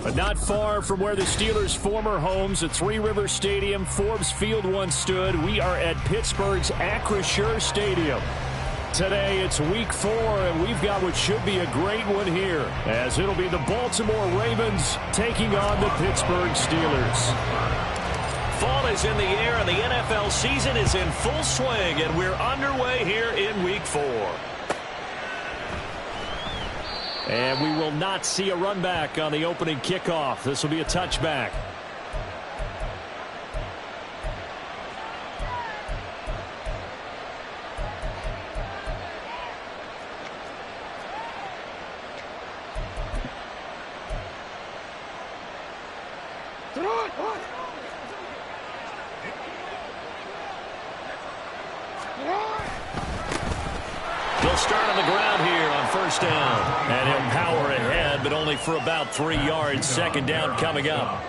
But not far from where the Steelers' former homes at Three Rivers Stadium, Forbes Field once stood, we are at Pittsburgh's Acrisure Stadium. Today it's week 4, and we've got what should be a great one here, as it'll be the Baltimore Ravens taking on the Pittsburgh Steelers. Fall is in the air, and the NFL season is in full swing, and we're underway here in week 4. And we will not see a run back on the opening kickoff. This will be a touchback. They'll start on the ground here on first down. And he'll power ahead, but only for about 3 yards. Second down coming up.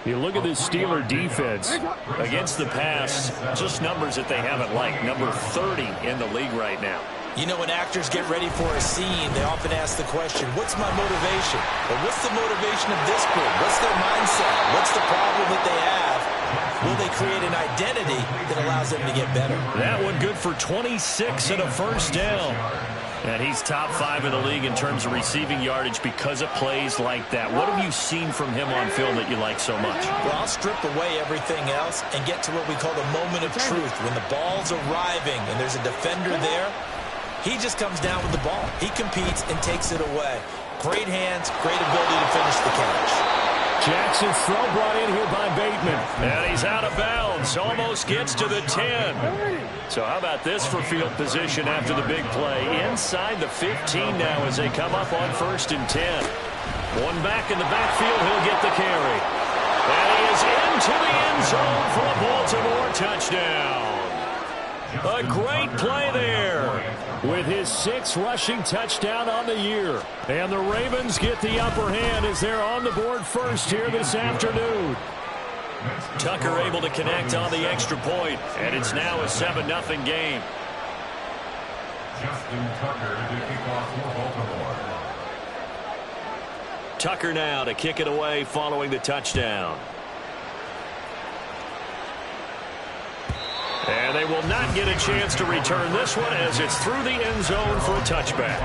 You look at this Steeler defense. Against the pass, just numbers that they haven't liked. Number 30 in the league right now. You know, when actors get ready for a scene, they often ask the question, what's my motivation? Or what's the motivation of this group? What's their mindset? What's the problem that they have? Will they create an identity that allows them to get better? That one good for 26 and a first down. And he's top 5 in the league in terms of receiving yardage because of plays like that. What have you seen from him on film that you like so much? Well, I'll strip away everything else and get to what we call the moment of truth. When the ball's arriving and there's a defender there, he just comes down with the ball. He competes and takes it away. Great hands, great ability to finish the catch. Jackson's throw brought in here by Bateman. And he's out of bounds. Almost gets to the 10. So how about this for field position after the big play? Inside the 15 now as they come up on first and 10. One back in the backfield. He'll get the carry. And he is into the end zone for a Baltimore touchdown. A great play there. With his 6th rushing touchdown on the year. And the Ravens get the upper hand as they're on the board first here this afternoon. Tucker able to connect on the extra point, and it's now a 7-0 game. Tucker now to kick it away following the touchdown. And they will not get a chance to return this one as it's through the end zone for a touchback.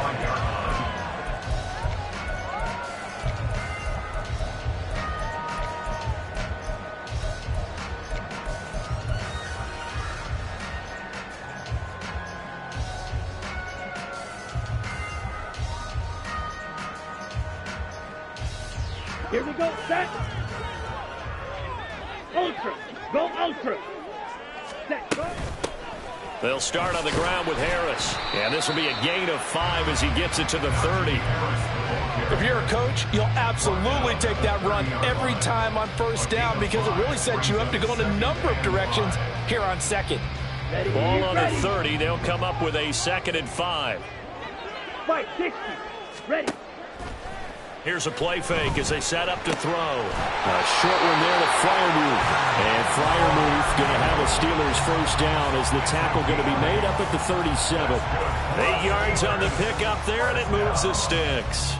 Here we go, set. Ultra, go ultra. They'll start on the ground with Harris. And this will be a gain of 5 as he gets it to the 30. If you're a coach, you'll absolutely take that run every time on first down because it really sets you up to go in a number of directions here on second. Ball on the 30. They'll come up with a 2nd and 5. Fight, 60. Ready. Here's a play fake as they set up to throw. A short one there to Freiermuth. And Freiermuth going to have a Steelers first down as the tackle going to be made up at the 37. 8 yards on the pickup there, and it moves the sticks.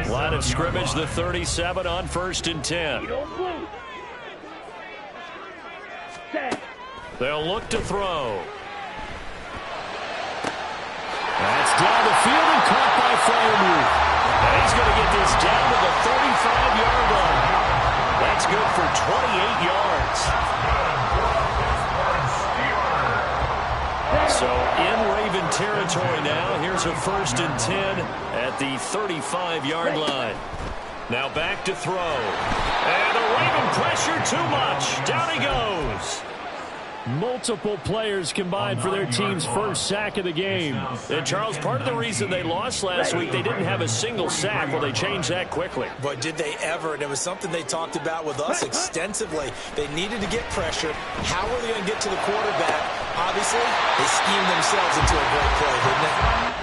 Line of scrimmage, the 37 on 1st and 10. They'll look to throw. That's down the field and caught by Freiermuth. And he's going to get this down to the 35-yard line. That's good for 28 yards. So in Raven territory now. Here's a 1st and 10 at the 35-yard line. Now back to throw. And the Raven pressure too much. Down he goes. Multiple players combined for their team's first sack of the game. And Charles, part of the reason they lost last week, they didn't have a single sack. Well, they changed that quickly. But did they ever? And it was something they talked about with us extensively. They needed to get pressure. How are they going to get to the quarterback? Obviously, they schemed themselves into a great play, didn't they?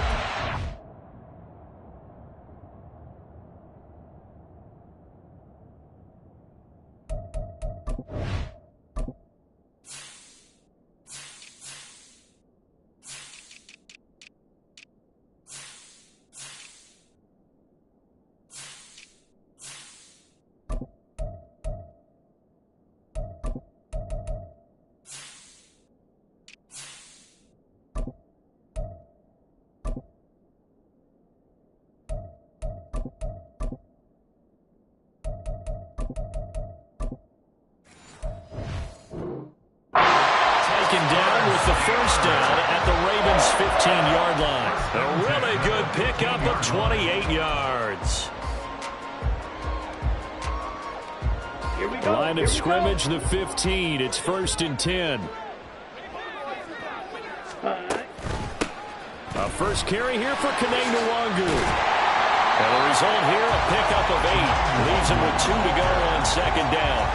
with the first down at the Ravens' 15-yard line. A really good pickup of 28 yards. Here we go. Line of scrimmage, the 15. It's 1st and 10. A first carry here for Kanane Nwangu. And the result here, a pickup of 8. Leaves him with 2 to go on 2nd down.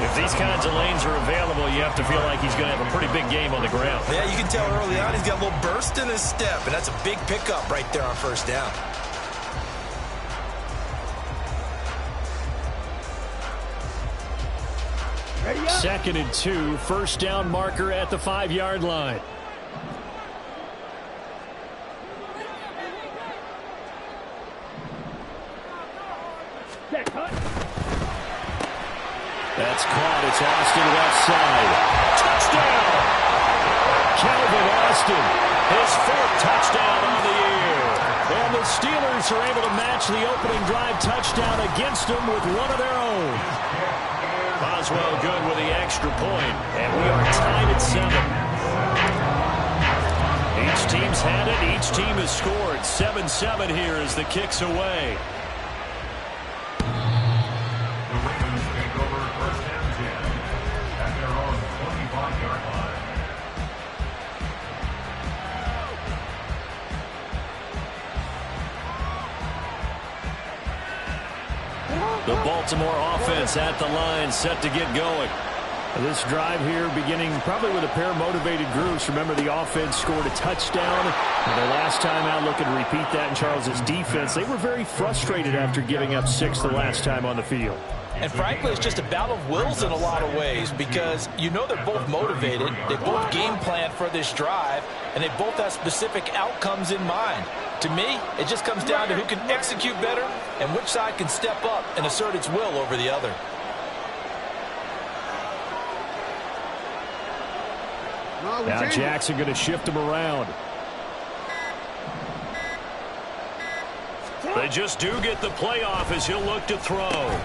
If these kinds of lanes are available, you have to feel like he's going to have a pretty big game on the ground. Yeah, you can tell early on he's got a little burst in his step, and that's a big pickup right there on 1st down. Ready up. 2nd and 2, first down marker at the 5-yard line. Set, cut. That's caught. It's Austin left side. Touchdown! Calvin Austin, his 4th touchdown on the year. And the Steelers are able to match the opening drive touchdown against them with one of their own. Boswell good with the extra point, and we are tied at 7. Each team's had it. Each team has scored. 7-7 here as the kick's away. The Baltimore offense at the line, set to get going. This drive here beginning probably with a pair of motivated groups. Remember, the offense scored a touchdown. And the last time out, looking to repeat that in Charles's defense. They were very frustrated after giving up 6 the last time on the field. And frankly, it's just a battle of wills in a lot of ways because you know they're both motivated. They both game plan for this drive, and they both have specific outcomes in mind. To me, it just comes down to who can execute better and which side can step up and assert its will over the other. Now Jackson going to shift him around. They just do get the playoff as he'll look to throw.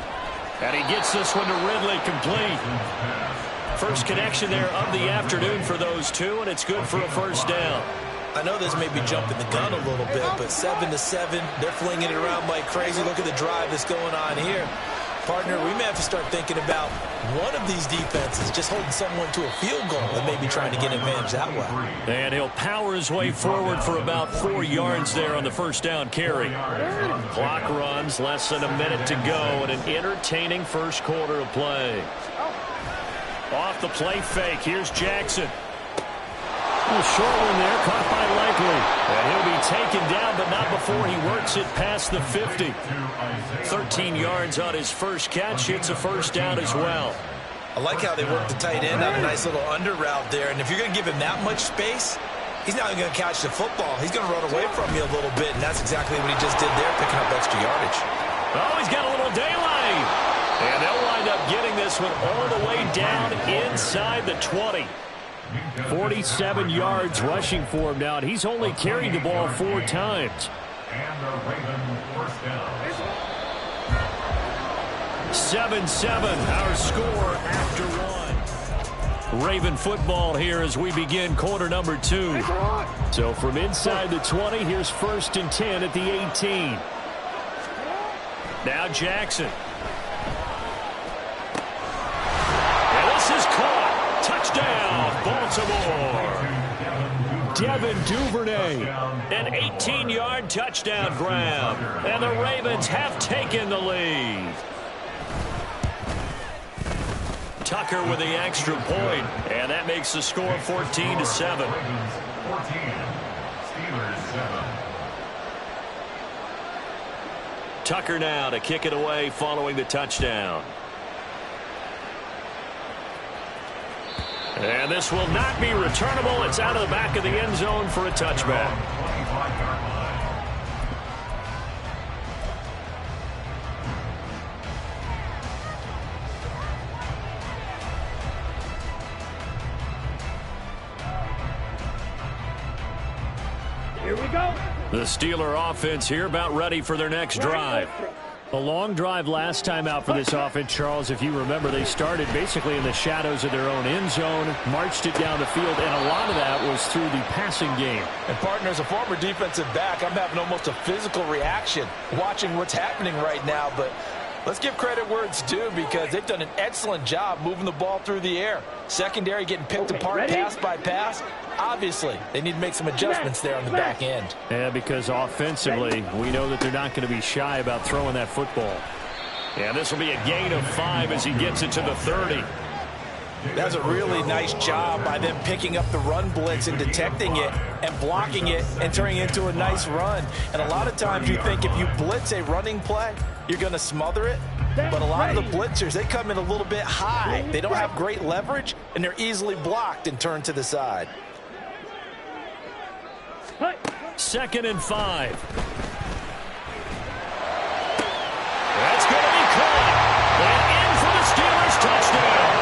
And he gets this one to Ridley complete. First connection there of the afternoon for those two, and it's good for a first down. I know this may be jumping the gun a little bit, but 7-7, they're flinging it around like crazy. Look at the drive that's going on here. Partner, we may have to start thinking about one of these defenses just holding someone to a field goal and maybe trying to get advantage that way. And he'll power his way forward for about 4 yards there on the first down carry. Clock runs, less than a minute to go, and an entertaining first quarter of play. Off the play fake, here's Jackson. A short one there, caught by Likely. And he'll be taken down, but not before he works it past the 50. 13 yards on his first catch. It's a first down as well. I like how they work the tight end on a nice little under route there. And if you're going to give him that much space, he's not even going to catch the football. He's going to run away from you a little bit, and that's exactly what he just did there, picking up extra yardage. Oh, he's got a little daylight. And they'll wind up getting this one all the way down inside the 20. 47 yards rushing for him now, and he's only carried the ball 4 times. And the Ravens first down. 7-7, our score after 1. Raven football here as we begin quarter number 2. So from inside the 20, here's 1st and 10 at the 18. Now Jackson. And this is caught. Touchdown, Baltimore. Devin Duvernay. An 18-yard touchdown grab. And the Ravens have taken the lead. Tucker with the extra point. And that makes the score 14-7. 14. Steelers 7. Tucker now to kick it away following the touchdown. And this will not be returnable. It's out of the back of the end zone for a touchback. Here we go. The Steeler offense here about ready for their next drive. A long drive last time out for this offense, Charles. If you remember, they started basically in the shadows of their own end zone, marched it down the field, and a lot of that was through the passing game. And, partner, as a former defensive back, I'm having almost a physical reaction watching what's happening right now. But let's give credit where it's due, because they've done an excellent job moving the ball through the air. Secondary getting picked apart pass by pass. Obviously, they need to make some adjustments there on the back end. Yeah, because offensively, we know that they're not going to be shy about throwing that football. Yeah, this will be a gain of 5 as he gets it to the 30. That's a really nice job by them picking up the run blitz and detecting it and blocking it and turning it into a nice run. And a lot of times you think if you blitz a running play, you're going to smother it. But a lot of the blitzers, they come in a little bit high. They don't have great leverage, and they're easily blocked and turned to the side. 2nd and 5. That's going to be caught. And in for the Steelers touchdown.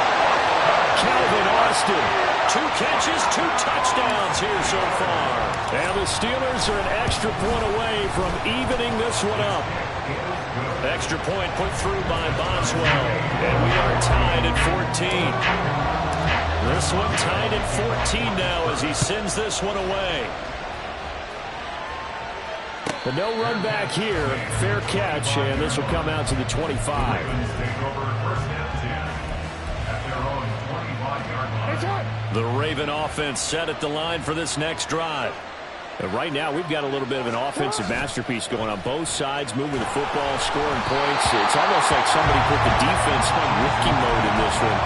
Calvin Austin. 2 catches, 2 touchdowns here so far. And the Steelers are an extra point away from evening this one up. Extra point put through by Boswell. And we are tied at 14. This one tied at 14 now as he sends this one away. But no run back here. Fair catch, and this will come out to the 25. The Raven offense set at the line for this next drive. And right now, we've got a little bit of an offensive masterpiece going on both sides, moving the football, scoring points. It's almost like somebody put the defense on rookie mode in this one.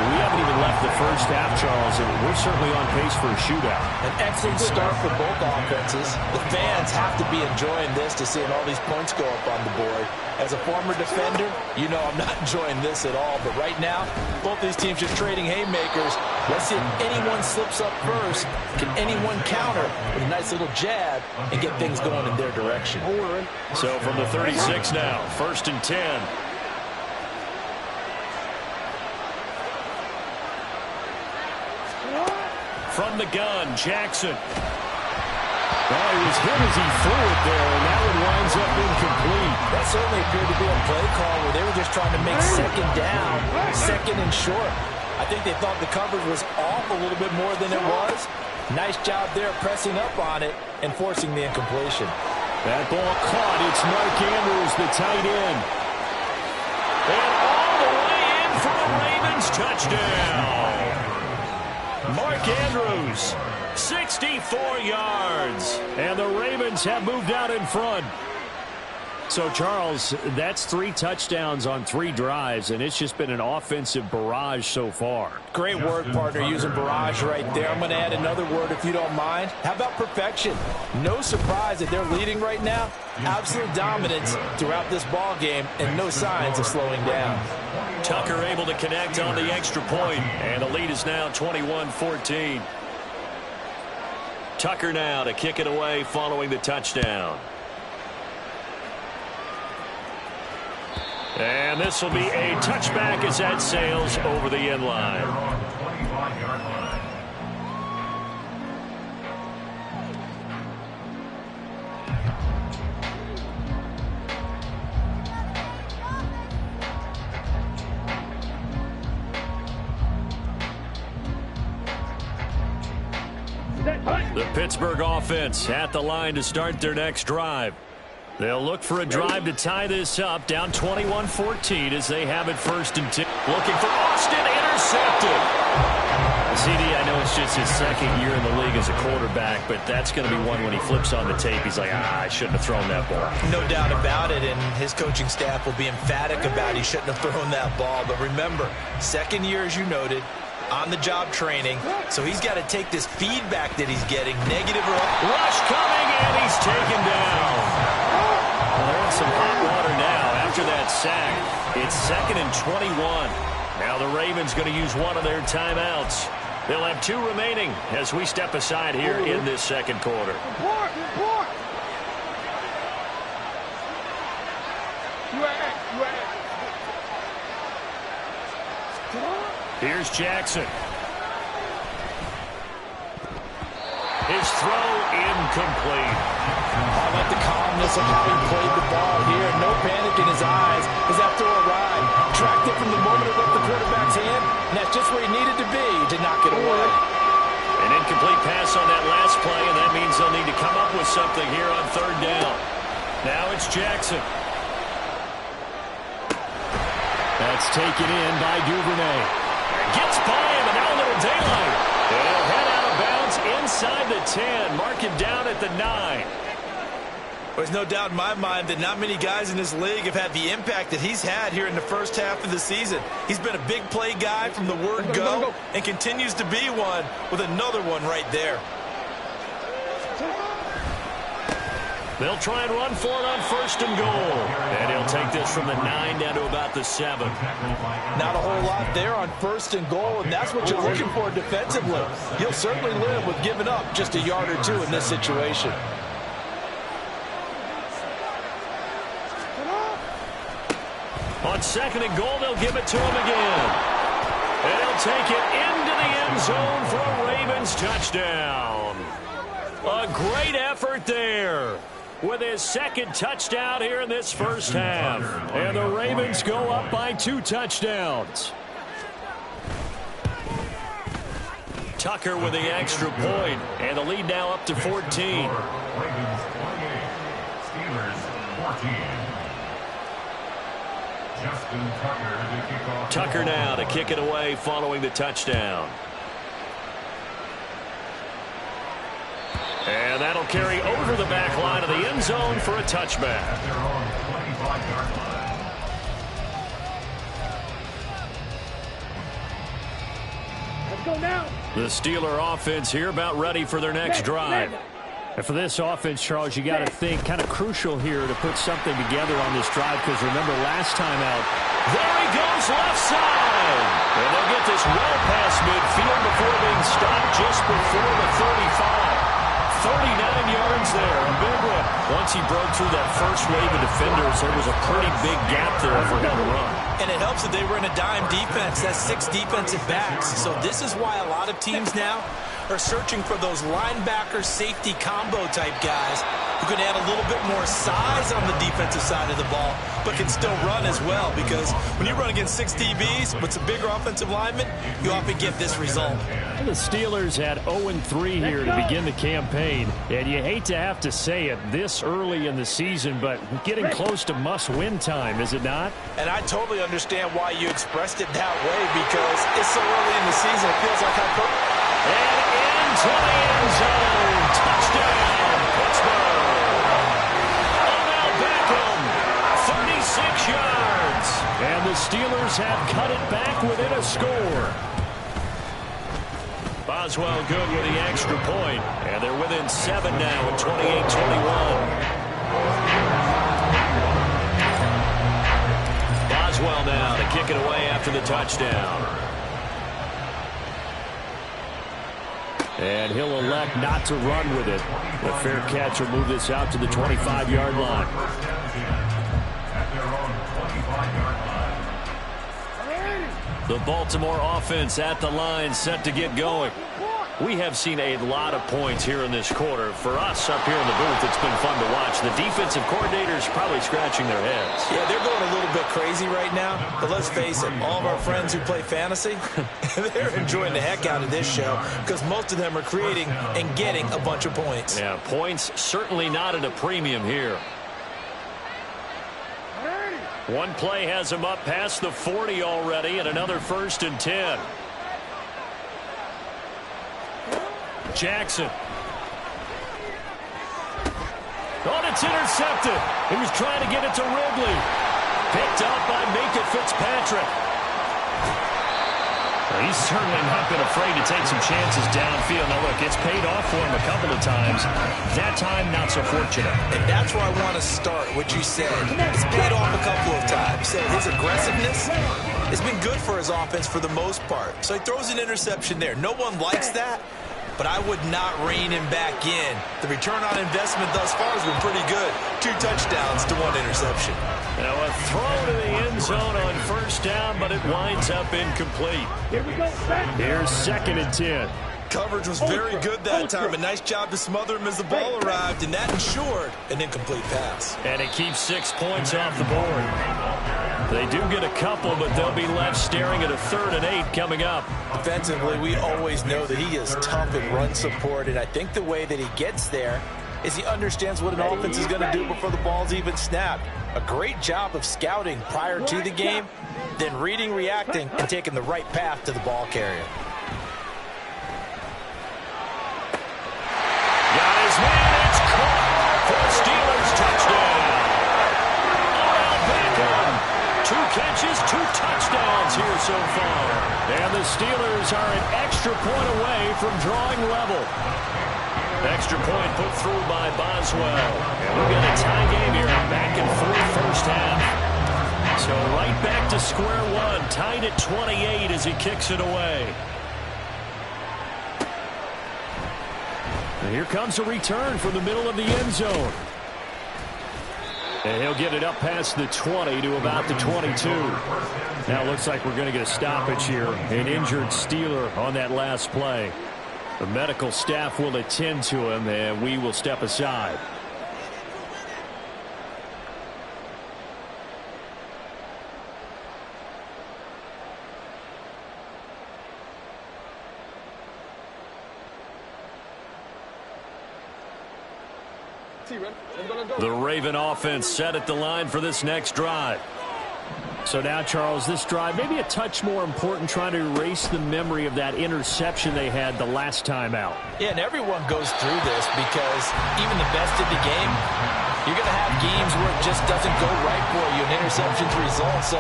We haven't even left the first half, Charles, and we're certainly on pace for a shootout. An excellent start for both offenses. The fans have to be enjoying this to seeing all these points go up on the board. As a former defender, you know I'm not enjoying this at all. But right now, both these teams are trading haymakers. Let's see if anyone slips up first. Can anyone counter with a nice little jab and get things going in their direction? So from the 36 now, 1st and 10. From the gun, Jackson. Well, he was hit as he threw it there, and that one winds up incomplete. That certainly appeared to be a play call where they were just trying to make 2nd down, 2nd and short. I think they thought the coverage was off a little bit more than it was. Nice job there pressing up on it and forcing the incompletion. That ball caught. It's Mark Andrews, the tight end. And all the way in for the Ravens touchdown. Mark Andrews, 64 yards. And the Ravens have moved out in front. So, Charles, that's 3 touchdowns on 3 drives, and it's just been an offensive barrage so far. Great word, partner, using barrage right there. I'm going to add another word if you don't mind. How about perfection? No surprise that they're leading right now. Absolute dominance throughout this ball game and no signs of slowing down. Tucker able to connect on the extra point, and the lead is now 21-14. Tucker now to kick it away following the touchdown. And this will be a touchback as that sails over the end line. The Pittsburgh offense at the line to start their next drive. They'll look for a drive to tie this up, down 21-14 as they have it 1st and 10. Looking for Austin, intercepted. CD, I know it's just his 2nd year in the league as a quarterback, but that's going to be one when he flips on the tape. He's like, I shouldn't have thrown that ball. No doubt about it, and his coaching staff will be emphatic about he shouldn't have thrown that ball. But remember, 2nd year, as you noted, on-the-job training, so he's got to take this feedback that he's getting, negative or rush coming, and he's taken down. Well, they're in some hot water now after that sack. It's 2nd and 21. Now the Ravens going to use one of their timeouts. They'll have 2 remaining as we step aside here in this 2nd quarter. Here's Jackson. His throw incomplete. I like the calmness of how he played the ball here. No panic in his eyes as that throw arrived. Tracked it from the moment it left the quarterback's hand, and that's just where he needed to be to knock it away. An incomplete pass on that last play, and that means they'll need to come up with something here on third down. Now it's Jackson. That's taken in by Duvernay. Gets by him, and now a little daylight. And he'll head out of bounds inside the 10. Mark him down at the 9. There's no doubt in my mind that not many guys in this league have had the impact that he's had here in the first half of the season. He's been a big play guy from the word go and continues to be one with another one right there. They'll try and run for it on first and goal. And he'll take this from the 9 down to about the 7. Not a whole lot there on first and goal, and that's what you're looking for defensively. You'll certainly live with giving up just a yard or two in this situation. On second and goal, they'll give it to him again. And he'll take it into the end zone for a Ravens touchdown. A great effort there with his second touchdown here in this first half. And the Ravens go up by 2 touchdowns. Tucker with the extra point, and the lead now up to 14. Ravens 28, Steelers 14. Justin Tucker to kick off. Tucker now to kick it away following the touchdown. And that'll carry over the back line of the end zone for a touchback. At their own 25-yard line. Let's go now. The Steeler offense here about ready for their next drive. And for this offense, Charles, you got to think kind of crucial here to put something together on this drive, because remember last time out. There he goes left side. And they'll get this well past midfield before being stopped just before the 35. 39 yards there, a big one. Once he broke through that first wave of defenders, there was a pretty big gap there for him to run. And it helps that they were in a dime defense. That's 6 defensive backs. So this is why a lot of teams now are searching for those linebacker safety combo type guys who can add a little bit more size on the defensive side of the ball, but can still run as well, because when you run against 6 DBs with some bigger offensive linemen, you often get this result. The Steelers had 0-3 here to begin the campaign, and you hate to have to say it this early in the season, but getting close to must-win time, is it not? And I totally understand why you expressed it that way, because it's so early in the season, it feels like And into the end zone. Touchdown, Pittsburgh. Odell Beckham, 36 yards. And the Steelers have cut it back within a score. Boswell good with the extra point. And they're within 7 now at 28-21. Boswell now to kick it away after the touchdown. And he'll elect not to run with it. The fair catch will move this out to the 25-yard line. At their own 25-yard line. The Baltimore offense at the line, set to get going. We have seen a lot of points here in this quarter. For us up here in the booth, it's been fun to watch. The defensive coordinators probably scratching their heads. Yeah, they're going a little bit crazy right now. But let's face it, all of our friends who play fantasy, they're enjoying the heck out of this show, because most of them are creating and getting a bunch of points. Yeah, points certainly not at a premium here. One play has him up past the 40 already, and another 1st and 10. Jackson. Oh, it's intercepted. He was trying to get it to Ridley. Picked up by Minka Fitzpatrick. Well, he's certainly not been afraid to take some chances downfield. Now, look, it's paid off for him a couple of times. That time, not so fortunate. And that's where I want to start, what you said. It's paid off a couple of times. So his aggressiveness has been good for his offense for the most part. So he throws an interception there. No one likes that, but I would not rein him back in. The return on investment thus far has been pretty good. 2 touchdowns to 1 interception. Now a throw to the end zone on 1st down, but it winds up incomplete. Here we go. Here's 2nd and 10. coverage was very good that time. A nice job to smother him as the ball arrived, and that ensured an incomplete pass. And it keeps 6 points off the board. They do get a couple, but they'll be left staring at a 3rd and 8 coming up. Defensively, we always know that he is tough in run support, and I think the way that he gets there is he understands what an offense is going to do before the ball's even snapped. A great job of scouting prior to the game, then reading, reacting, and taking the right path to the ball carrier. Got his man, it's caught for Steelers touchdown. Odell Beckham, 2 catches, 2 touchdowns here so far. And the Steelers are an extra point away from drawing level. Extra point put through by Boswell. And we've got a tie game here, back and forth first half. So right back to square one, tied at 28 as he kicks it away. And here comes a return from the middle of the end zone. And he'll get it up past the 20 to about the 22. Now it looks like we're going to get a stoppage here. An injured Steeler on that last play. The medical staff will attend to him, and we will step aside. The Raven offense set at the line for this next drive. So now, Charles, this drive maybe a touch more important, trying to erase the memory of that interception they had the last time out. Yeah, and everyone goes through this because even the best in the game, you're going to have games where it just doesn't go right for you, and interceptions result. So,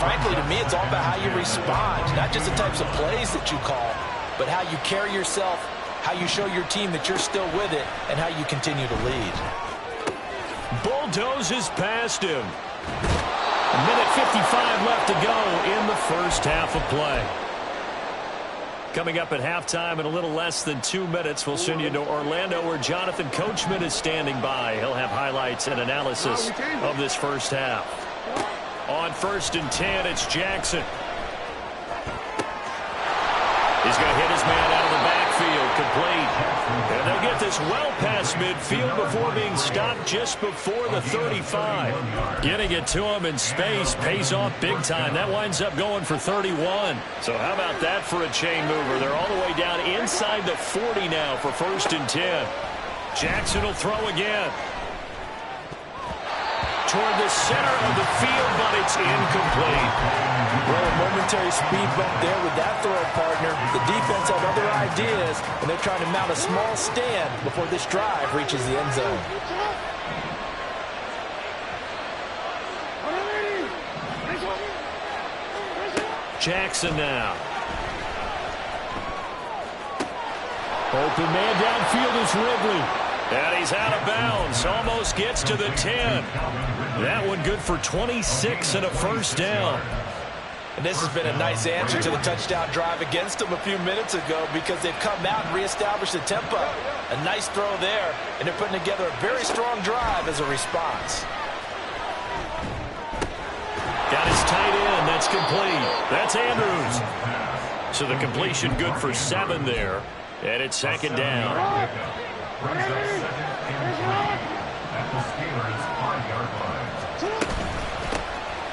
frankly, to me, it's all about how you respond, not just the types of plays that you call, but how you carry yourself, how you show your team that you're still with it, and how you continue to lead. Bulldozes past him. A minute 55 left to go in the first half of play. Coming up at halftime in a little less than 2 minutes, we'll send you to Orlando where Jonathan Coachman is standing by. He'll have highlights and analysis of this first half. On 1st and 10, it's Jackson. He's going to hit his man out of the backfield, complete. And they'll get this well past midfield before being stopped just before the 35. Getting it to him in space pays off big time. That winds up going for 31. So how about that for a chain mover? They're all the way down inside the 40 now for 1st and 10. Jackson will throw again. Toward the center of the field, but it's incomplete. Well, a momentary speed bump there with that throw partner. The defense had other ideas, and they're trying to mount a small stand before this drive reaches the end zone. Jackson now. Open man downfield is Ridley. And he's out of bounds. Almost gets to the 10. That one good for 26 and a first down. And this has been a nice answer to the touchdown drive against them a few minutes ago because they've come out and reestablished the tempo. A nice throw there, and they're putting together a very strong drive as a response. Got his tight end. That's complete. That's Andrews. So the completion good for 7 there. And it's 2nd down.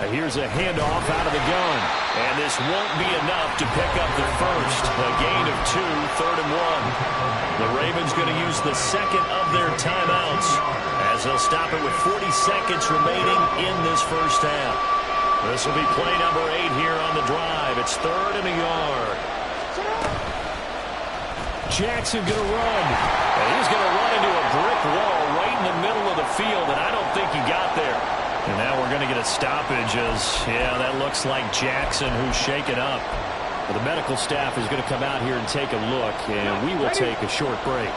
Here's a handoff out of the gun. And this won't be enough to pick up the first. A gain of 2, 3rd and 1. The Ravens going to use the 2nd of their timeouts as they'll stop it with 40 seconds remaining in this first half. This will be play number 8 here on the drive. It's 3rd and a yard. Jackson going to run. And he's going to run into a brick wall right in the middle of the field, and I don't think he got there. And now we're going to get a stoppage as, yeah, that looks like Jackson who's shaken up. Well, the medical staff is going to come out here and take a look, and we will take a short break.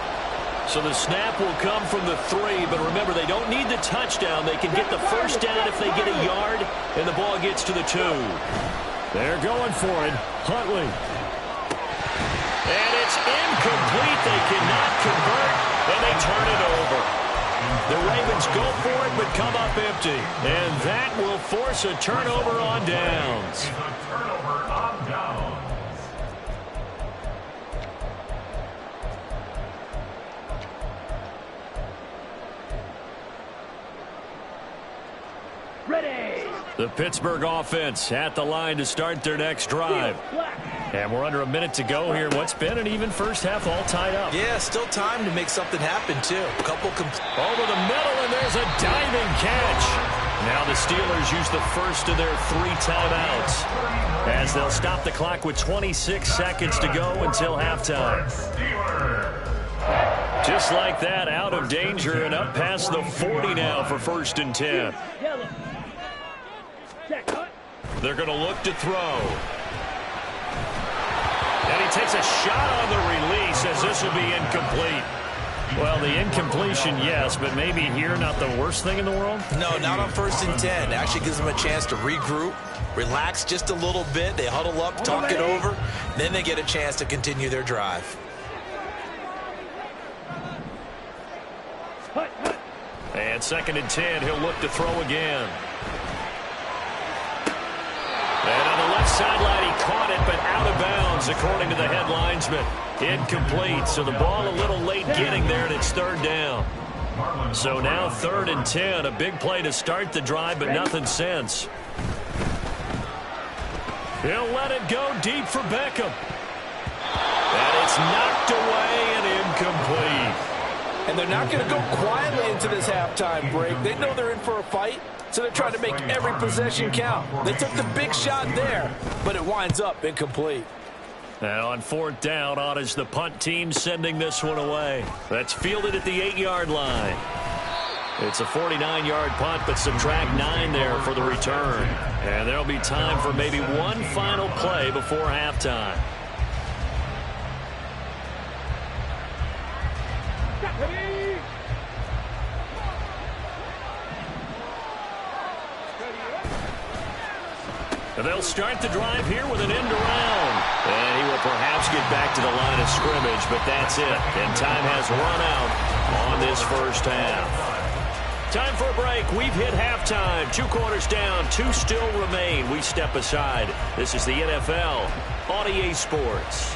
So the snap will come from the 3, but remember, they don't need the touchdown. They can get the first down if they get a yard, and the ball gets to the 2. They're going for it. Huntley. And it's incomplete. They cannot convert, and they turn it over. The Ravens go for it, but come up empty. And that will force a turnover on downs. The Pittsburgh offense at the line to start their next drive. And we're under a minute to go here. What's been an even first half, all tied up. Yeah, still time to make something happen, too. Over the middle, and there's a diving catch. Now the Steelers use the first of their 3 timeouts as they'll stop the clock with 26 seconds to go until halftime. Just like that, out of danger and up past the 40 now for 1st and 10. They're going to look to throw. And he takes a shot on the release as this will be incomplete. Well, the incompletion, yes, but maybe here not the worst thing in the world? No, not on 1st and 10. It actually gives them a chance to regroup, relax just a little bit. They huddle up, talk it over. Then they get a chance to continue their drive. And 2nd and 10, he'll look to throw again. And on the left sideline, he caught it, but out of bounds, according to the head linesman. Incomplete, so the ball a little late getting there, and it's 3rd down. So now 3rd and 10, a big play to start the drive, but nothing since. He'll let it go deep for Beckham. And it's knocked away and incomplete. And they're not going to go quietly into this halftime break. They know they're in for a fight, so they're trying to make every possession count. They took the big shot there, but it winds up incomplete. And on 4th down, on is the punt team sending this one away. That's fielded at the 8-yard line. It's a 49-yard punt, but subtract 9 there for the return. And there'll be time for maybe one final play before halftime. They'll start the drive here with an end around. And he will perhaps get back to the line of scrimmage, but that's it. And time has run out on this first half. Time for a break. We've hit halftime. 2 quarters down, 2 still remain. We step aside. This is the NFL on EA Sports.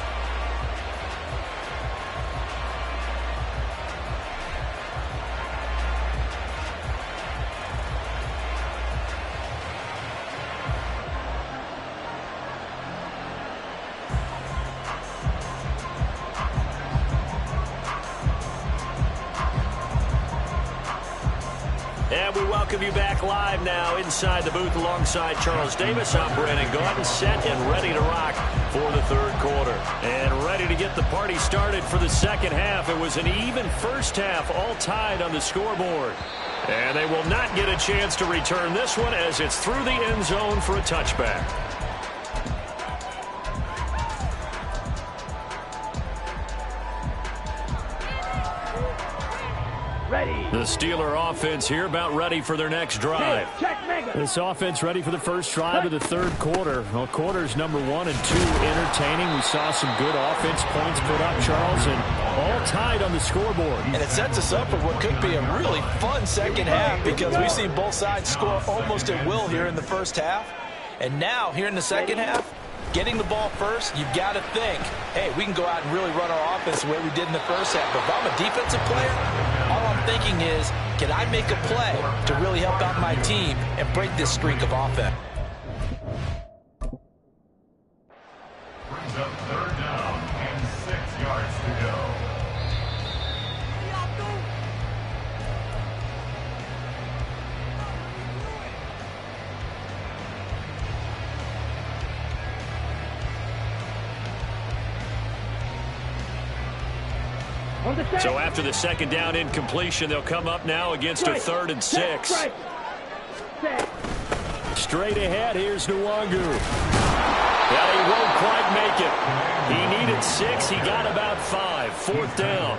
And we welcome you back live now inside the booth alongside Charles Davis. I'm Brandon Gordon, set and ready to rock for the 3rd quarter. And ready to get the party started for the 2nd half. It was an even first half, all tied on the scoreboard. And they will not get a chance to return this one as it's through the end zone for a touchback. The Steeler offense here about ready for their next drive. This offense ready for the first drive of the 3rd quarter. Well, quarters number 1 and 2 entertaining. We saw some good offense points put up, Charles, and all tied on the scoreboard. And it sets us up for what could be a really fun 2nd half because we've seen both sides score almost at will here in the first half. And now, here in the 2nd half, getting the ball first, you've got to think, hey, we can go out and really run our offense the way we did in the first half. But if I'm a defensive player, all I'm thinking is, can I make a play to really help out my team and break this streak of offense? Brings up 3rd down and 6 yards to go. So after the 2nd down incompletion, they'll come up now against a 3rd and 6. Straight ahead, here's Nwangu. Well, he won't quite make it. He needed 6. He got about 5. 4th down.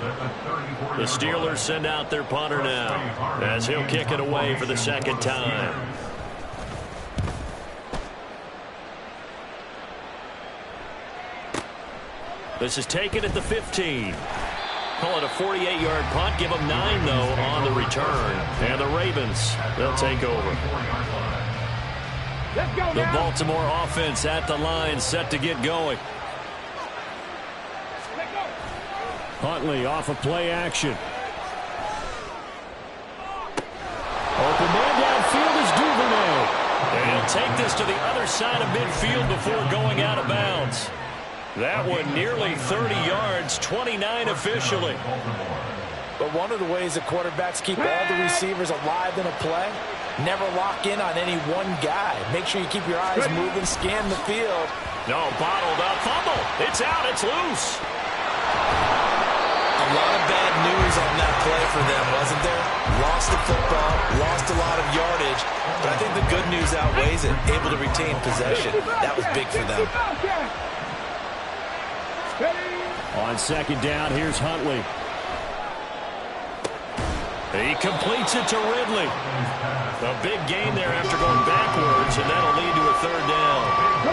The Steelers send out their punter now as he'll kick it away for the 2nd time. This is taken at the 15. Call it a 48-yard punt. Give them 9, though, on the return. And the Ravens, they'll take over. The Baltimore offense at the line, set to get going. Huntley off of play action. Open man downfield is Duvernay. They'll take this to the other side of midfield before going out of bounds. That one nearly 30 yards, 29 officially. But one of the ways that quarterbacks keep all the receivers alive in a play, never lock in on any one guy. Make sure you keep your eyes moving, scan the field. No, bottled up, fumble. It's out, it's loose. A lot of bad news on that play for them, wasn't there? Lost the football, lost a lot of yardage, but I think the good news outweighs it. Able to retain possession. That was big for them. On second down, here's Huntley. He completes it to Ridley. A big gain there after going backwards, and that'll lead to a third down.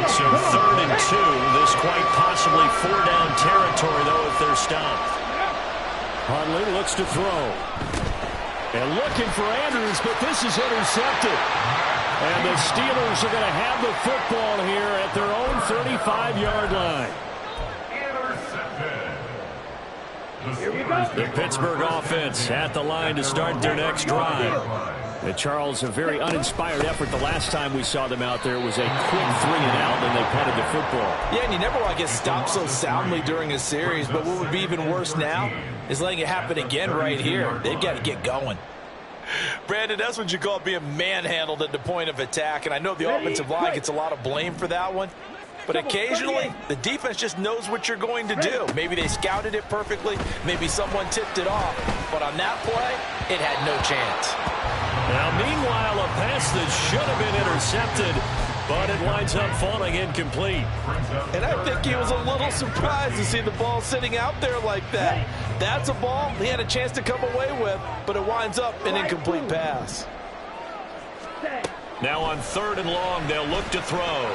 So 3rd and 2. This quite possibly 4-down territory, though, if they're stopped. Huntley looks to throw. And looking for Andrews, but this is intercepted. And the Steelers are going to have the football here at their own 35-yard line. The Pittsburgh offense at the line to start their next drive. And Charles, a very uninspired effort. The last time we saw them out there was a quick 3-and-out, and they punted the football. Yeah, and you never want to get stopped so soundly during a series, but what would be even worse now is letting it happen again right here. They've got to get going. Brandon, that's what you call being manhandled at the point of attack, and I know the offensive line gets a lot of blame for that one. But occasionally, the defense just knows what you're going to do. Maybe they scouted it perfectly. Maybe someone tipped it off. But on that play, it had no chance. Now, meanwhile, a pass that should have been intercepted, but it winds up falling incomplete. And I think he was a little surprised to see the ball sitting out there like that. That's a ball he had a chance to come away with, but it winds up an incomplete pass. Now on 3rd and long, they'll look to throw.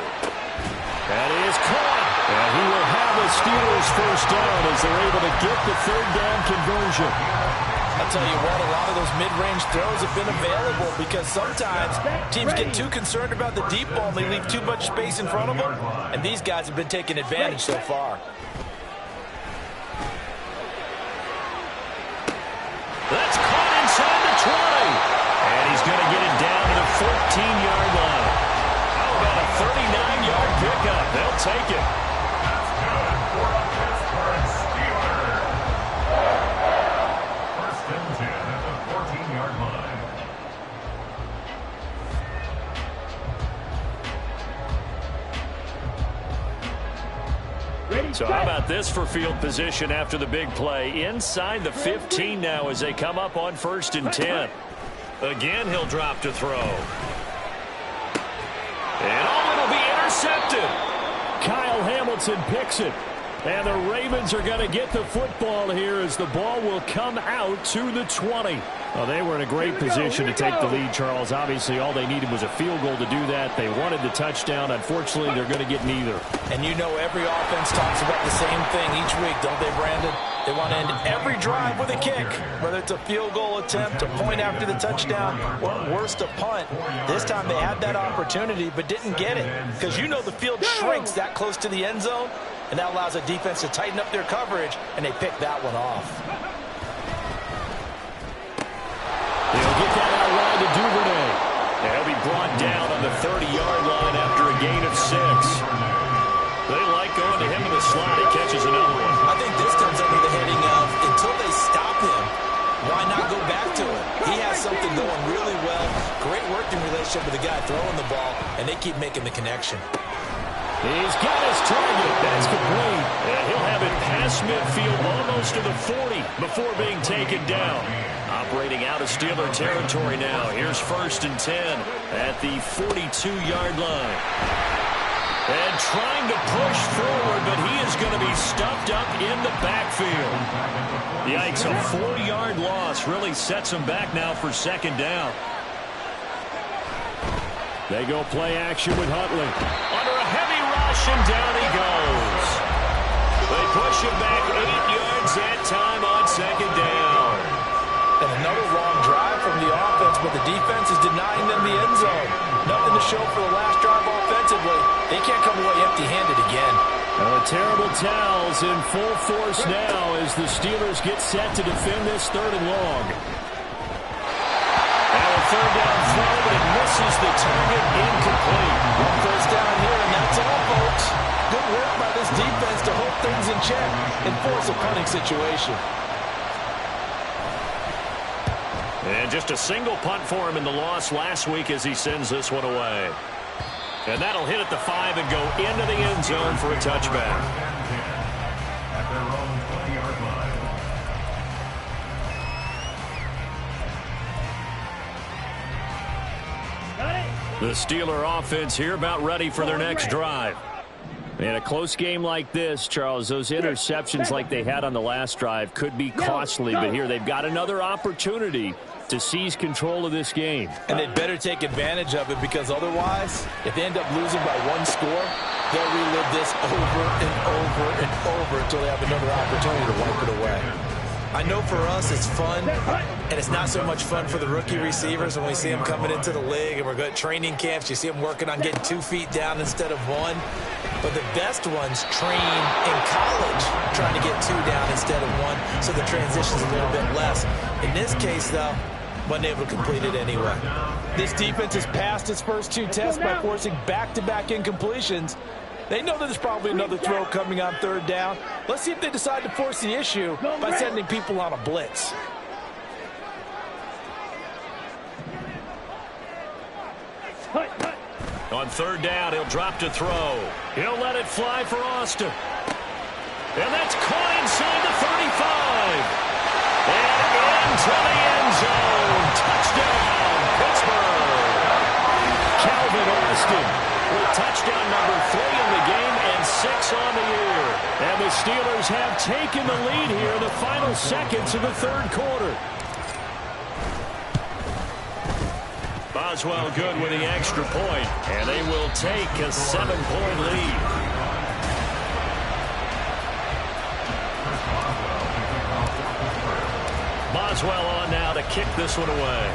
That is caught. And he will have the Steelers first down as they're able to get the 3rd down conversion. I'll tell you what, a lot of those mid-range throws have been available because sometimes teams get too concerned about the deep ball and they leave too much space in front of them, and these guys have been taking advantage so far. That's caught inside the 20. And he's going to get it down to the 14-yard line. How about a 39-yard pickup? They'll take it. That's good for the Pittsburgh Steelers. 1st and 10 at the 14-yard line. So how about this for field position after the big play? Inside the 15 now as they come up on 1st and 10. Again, he'll drop to throw. And it'll be intercepted. Kyle Hamilton picks it. And the Ravens are going to get the football here as the ball will come out to the 20. Well, they were in a great position to take the lead, Charles. Obviously, all they needed was a field goal to do that. They wanted the touchdown. Unfortunately, they're going to get neither. And you know every offense talks about the same thing each week, don't they, Brandon? They want to end every drive with a kick, whether it's a field goal attempt, a point after the touchdown, or worst, a punt. This time they had that opportunity but didn't get it because you know the field shrinks that close to the end zone, and that allows a defense to tighten up their coverage, and they pick that one off. They'll get that out wide to Duvernay. And he'll be brought down on the 30-yard line after a gain of 6. They like going to him in the slot. He catches another one. I think this comes under the heading of until they stop him, why not go back to him? He has something going really well. Great working relationship with the guy throwing the ball, and they keep making the connection. He's got his target. That's complete. And he'll have it past midfield almost to the 40 before being taken down. Operating out of Steeler territory now. Here's 1st and 10 at the 42-yard line. And trying to push forward, but he is going to be stuffed up in the backfield. Yikes, a 4-yard loss really sets him back now for 2nd down. They go play action with Huntley. Under a heavy rush, and down he goes. They push him back 8 yards that time on 2nd down. And another long drive from the offense, but the defense is denying them the end zone. Nothing to show for the last drive offensively. They can't come away empty-handed again. The terrible towels in full force now as the Steelers get set to defend this 3rd and long. Now a 3rd down throw, but it misses the target, incomplete. and force a punting situation. And just a single punt for him in the loss last week as he sends this one away. And that'll hit at the 5 and go into the end zone for a touchback. At their own 20-yard line. The Steeler offense here about ready for their next drive. In a close game like this, Charles, those interceptions like they had on the last drive could be costly, but here they've got another opportunity to seize control of this game. And they'd better take advantage of it, because otherwise, if they end up losing by 1 score, they'll relive this over and over and over until they have another opportunity to wipe it away. I know for us it's fun, and it's not so much fun for the rookie receivers when we see them coming into the league and we're going to training camps. You see them working on getting 2 feet down instead of 1. But the best ones train in college trying to get 2 down instead of 1, so the transition's a little bit less. In this case, though, wasn't able to complete it anyway. This defense has passed its first 2 tests by forcing back-to-back incompletions. They know that there's probably another throw coming on 3rd down. Let's see if they decide to force the issue by sending people on a blitz. On 3rd down, he'll drop to throw. He'll let it fly for Austin. And that's caught inside the 35. And into the end zone. Touchdown, Pittsburgh. Calvin Austin with touchdown number 3 in the game and 6 on the year. And the Steelers have taken the lead here in the final seconds of the 3rd quarter. Boswell good with the extra point, and they will take a 7-point lead. Boswell on now to kick this one away.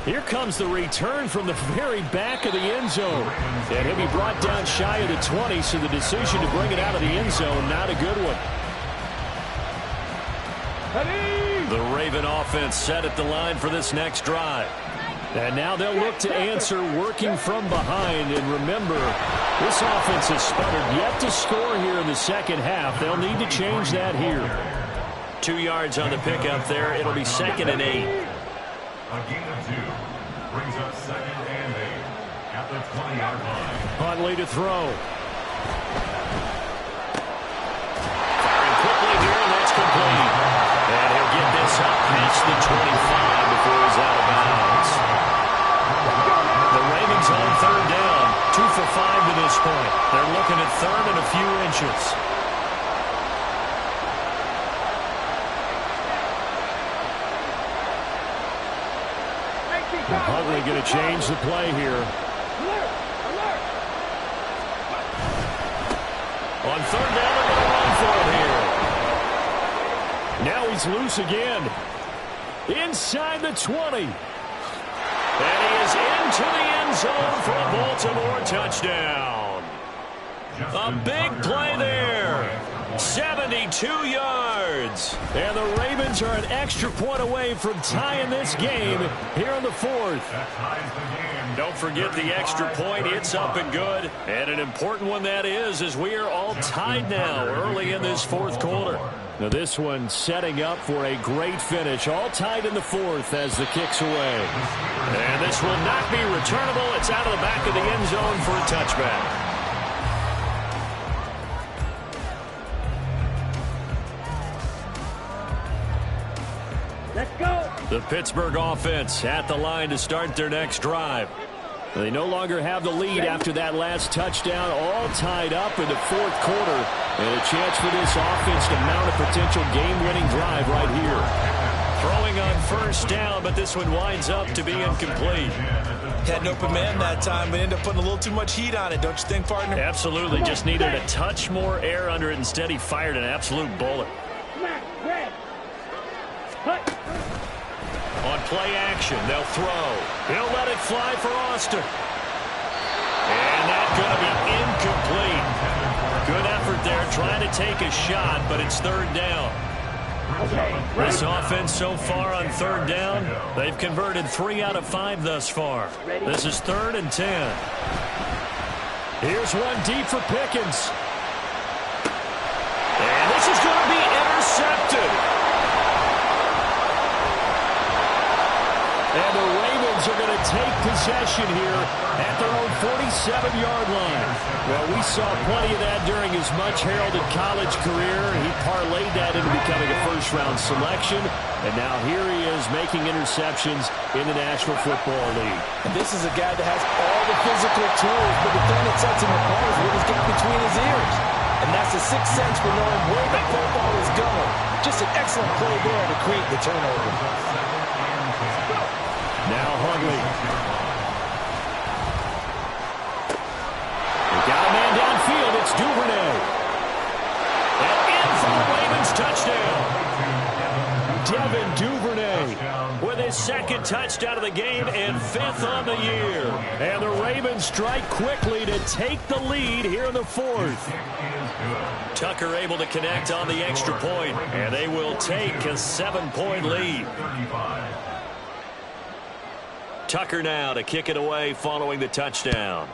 Here comes the return from the very back of the end zone. And he'll be brought down shy of the 20, so the decision to bring it out of the end zone, not a good one. The Raven offense set at the line for this next drive. And now they'll look to answer working from behind. And remember, this offense has sputtered yet to score here in the second half. They'll need to change that here. 2 yards on the pickup there. It'll be 2nd and 8. A gain of 2 brings up 2nd and 8 at the 20-yard line. Huntley to throw. Firing quickly here, and that's complete. And he'll get this up past the 25 before he's out of bounds. The Ravens on 3rd down. 2 for 5 to this point. They're looking at 3rd and a few inches. Huntley going to change the play here. On 3rd down, they're going to run for it here. Now he's loose again. Inside the 20. And he is into the end zone for a Baltimore touchdown. A big play there. 72 yards. And the Ravens are an extra point away from tying this game here in the 4th. That ties the game. Don't forget the extra point. It's up and good. And an important one that is, as we are all tied now early in this 4th quarter. Now this one setting up for a great finish. All tied in the 4th as the kick's away. And this will not be returnable. It's out of the back of the end zone for a touchback. Let's go. The Pittsburgh offense at the line to start their next drive. They no longer have the lead after that last touchdown, all tied up in the 4th quarter. And a chance for this offense to mount a potential game-winning drive right here. Throwing on 1st down, but this one winds up to be incomplete. Had an open man that time, but ended up putting a little too much heat on it, don't you think, partner? Absolutely. Just needed a touch more air under it. Instead, he fired an absolute bullet. On play action, they'll throw. He'll let it fly for Austin. And that's going to be incomplete. Good effort there trying to take a shot, but it's 3rd down. This offense so far on third down, they've converted 3 out of 5 thus far. This is 3rd and 10. Here's one deep for Pickens. And this is going to be intercepted. And the Ravens are going to take possession here at their own 47-yard line. Well, we saw plenty of that during his much-heralded college career. He parlayed that into becoming a first-round selection. And now here he is making interceptions in the National Football League. And this is a guy that has all the physical tools, but the thing that sets him apart is what he's got between his ears. And that's the sixth sense for knowing where the football is going. Just an excellent play there to create the turnover. Now Huntley. They got a man downfield. It's Duvernay. And in for the Ravens touchdown. Devin Duvernay with his 2nd touchdown of the game and 5th on the year. And the Ravens strike quickly to take the lead here in the 4th. Tucker able to connect on the extra point, and they will take a 7-point lead. Tucker now to kick it away following the touchdown.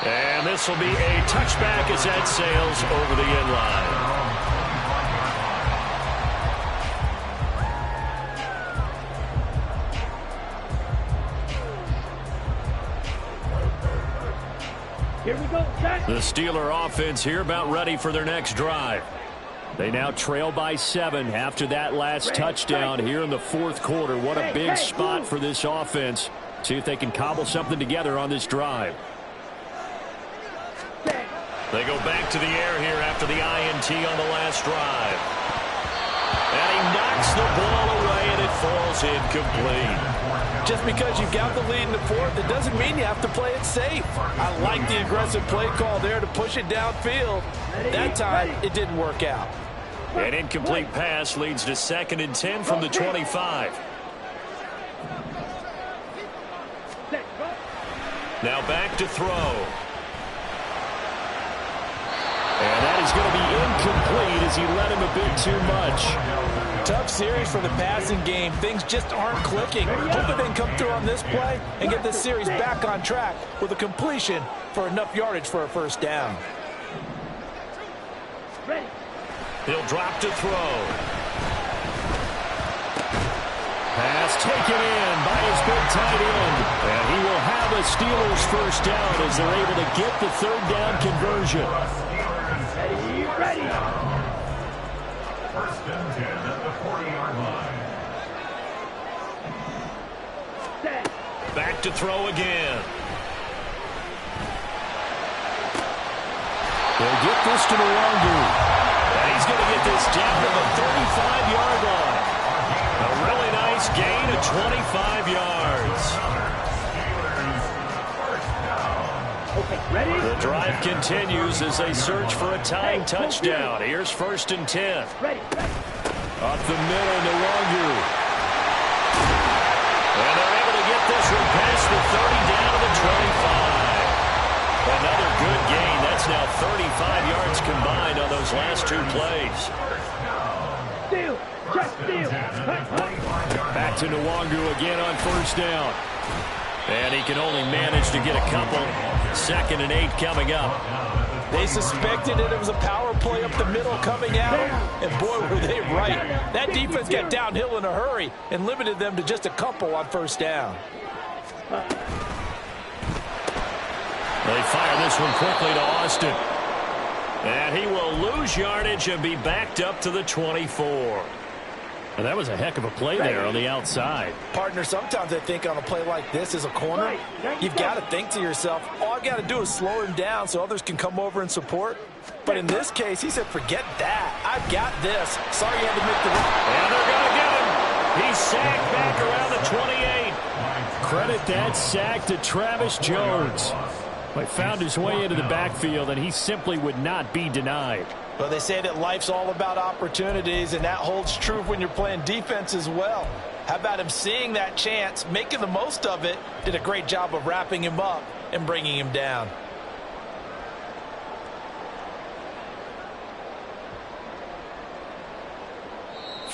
And this will be a touchback as that sails over the end line. Here we go, Jack. The Steeler offense here about ready for their next drive. They now trail by 7 after that last touchdown here in the 4th quarter. What a big spot for this offense. See if they can cobble something together on this drive. They go back to the air here after the INT on the last drive. And he knocks the ball away, and it falls incomplete. Just because you've got the lead in the 4th, it doesn't mean you have to play it safe. I like the aggressive play call there to push it downfield. That time, it didn't work out. An incomplete pass leads to 2nd and 10 from the 25. Now back to throw. And that is going to be incomplete as he led him a bit too much. Tough series for the passing game. Things just aren't clicking. Hoping they can come through on this play and get this series back on track with a completion for enough yardage for a first down. He'll drop to throw. Pass taken in by his big tight end. And he will have a Steelers first down as they're able to get the 3rd down conversion. Ready. First and 10 at the 40-yard line. Back to throw again. They'll get this to Nwangu. And he's going to get this down to the 35-yard line. A really nice gain of 25 yards. Okay, ready? The drive continues as they search for a tying touchdown. Here's 1st and 10. Ready. Up the middle, Nwangu. And they're able to get this one past the 30 down to the 25. Another good gain. That's now 35 yards combined on those last 2 plays. Steal. Just steal. Back to Nwangu again on 1st down. And he can only manage to get a couple. 2nd and 8 coming up. They suspected it was a power play up the middle coming out, and boy, were they right. That defense got downhill in a hurry and limited them to just a couple on 1st down. They fire this one quickly to Austin. And he will lose yardage and be backed up to the 24. And that was a heck of a play there on the outside. Partner, sometimes I think on a play like this as a corner, you've got to think to yourself, all I've got to do is slow him down so others can come over and support. But in this case, he said, forget that. I've got this. Sorry you had to make the run. And they're going to get him. He's sacked back around the 28. Credit that sack to Travis Jones. He found his way into the backfield, and he simply would not be denied. Well, they say that life's all about opportunities, and that holds true when you're playing defense as well. How about him seeing that chance, making the most of it, did a great job of wrapping him up and bringing him down.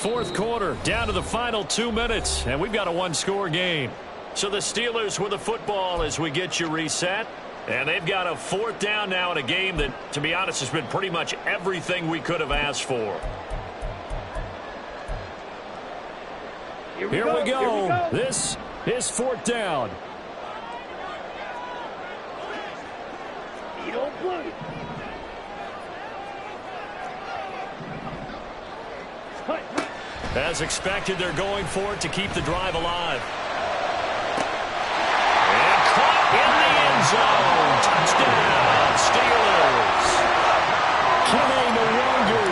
Fourth quarter, down to the final 2 minutes, and we've got a one-score game. So the Steelers with the football as we get you reset. And they've got a fourth down now in a game that, to be honest, has been pretty much everything we could have asked for. Here we go. This is fourth down. You don't play. As expected, they're going for it to keep the drive alive. In the end zone. Touchdown, Steelers. Kene Nwangu,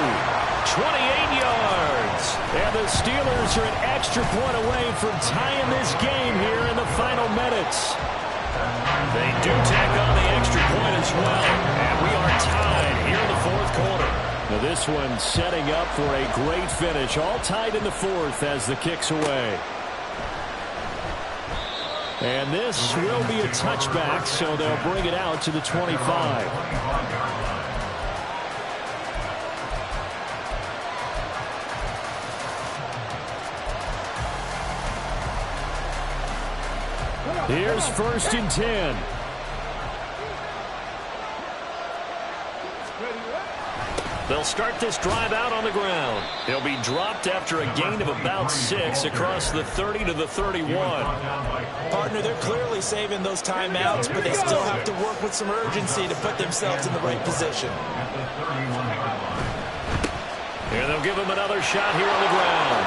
28 yards. and the Steelers are an extra point away from tying this game here in the final minutes. They do tack on the extra point as well, and we are tied here in the fourth quarter. Now this one setting up for a great finish, all tied in the fourth as the kick's away. And this will be a touchback, so they'll bring it out to the 25. Here's 1st and 10. They'll start this drive out on the ground. He'll be dropped after a gain of about 6 across the 30 to the 31. Partner, they're clearly saving those timeouts, but they still have to work with some urgency to put themselves in the right position. And they'll give him another shot here on the ground.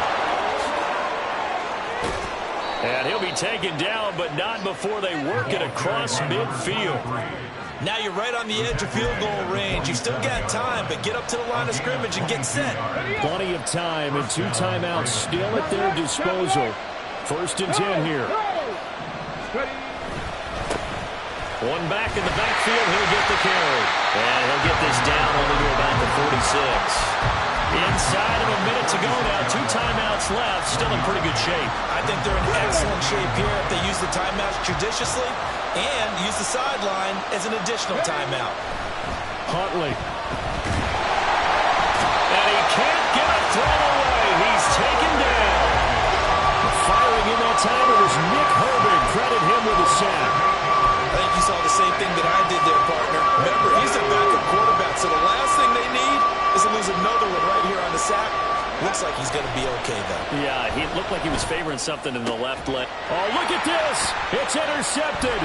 And he'll be taken down, but not before they work it across midfield. Now you're right on the edge of field goal range. You've still got time, but get up to the line of scrimmage and get set. Plenty of time and 2 timeouts still at their disposal. 1st and 10 here. One back in the backfield, he'll get the carry. And he'll get this down only to about the 46. Inside of a minute to go now, 2 timeouts left, still in pretty good shape. I think they're in excellent shape here if they use the timeouts judiciously and use the sideline as an additional timeout. Huntley. And he can't get a throw away. He's taken down. Firing in that time, it was Nick Herbig. Credit him with a sack. I think you saw the same thing that I did there, partner. Remember, he's a backup quarterback, so the last thing they need is to lose another one right here on the sack. Looks like he's going to be okay, though. Yeah, he looked like he was favoring something in the left leg. Oh, look at this. It's intercepted.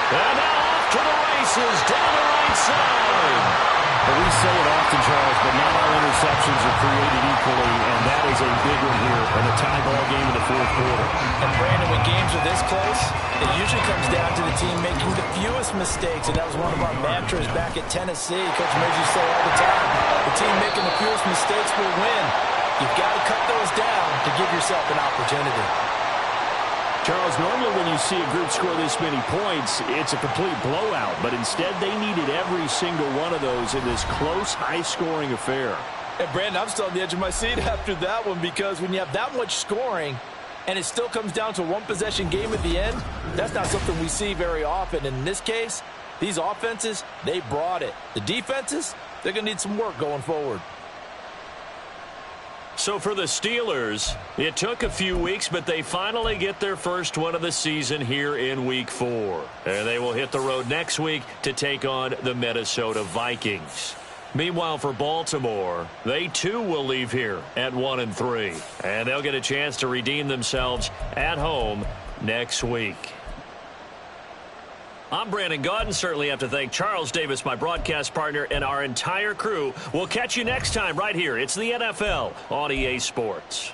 And now off to the races down the right side. Well, we say it often, Charles, but not all interceptions are created equally, and that is a big one here in a tie ball game in the fourth quarter. And Brandon, when games are this close, it usually comes down to the team making the fewest mistakes, and that was one of our mantras back at Tennessee. Coach Mears used to say all the time, the team making the fewest mistakes will win. You've got to cut those down to give yourself an opportunity. Charles, normally when you see a group score this many points, it's a complete blowout, but instead they needed every single one of those in this close, high-scoring affair. And Brandon, I'm still on the edge of my seat after that one, because when you have that much scoring and it still comes down to a one-possession game at the end, that's not something we see very often. In this case, these offenses, they brought it. The defenses, they're going to need some work going forward. So for the Steelers, it took a few weeks, but they finally get their first one of the season here in Week 4. And they will hit the road next week to take on the Minnesota Vikings. Meanwhile, for Baltimore, they too will leave here at 1-3. And they'll get a chance to redeem themselves at home next week. I'm Brandon Gaudin. Certainly have to thank Charles Davis, my broadcast partner, and our entire crew. We'll catch you next time right here. It's the NFL on EA Sports.